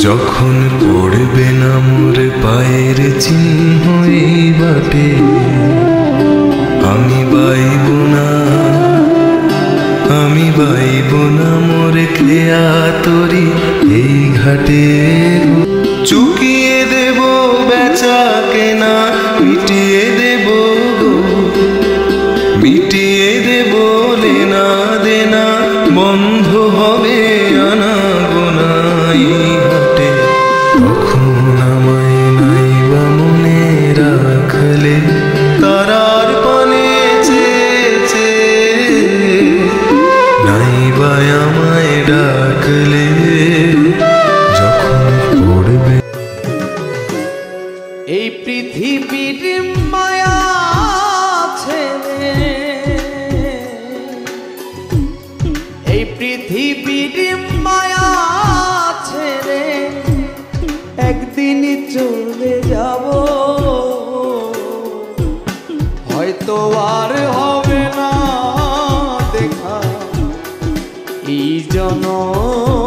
যখন পড়বে না মোর পায়ের চিহ্ন এই বাটে, আমি বাইব না, আমি বাইব না মোর খেয়া তরি এই ঘাটে। চুকিয়ে দেব বেচা কেনা, মিটিয়ে দেব গো, মিটিয়ে দেব লেনা দেনা, বন্ধ হবে আনা গোনা এই হাটে। তখন আমায় নাইবা মনে রাখলে, তারার পানে চেয়েছে নাইবা আমায় ডাকলে, যখন পড়বে। এই পৃথিবীর মায়া ছেড়ে, এই পৃথিবীর মায়া ছেড়ে একদিন চলে যাব, হয়তো আর হবে না দেখা এই জনম।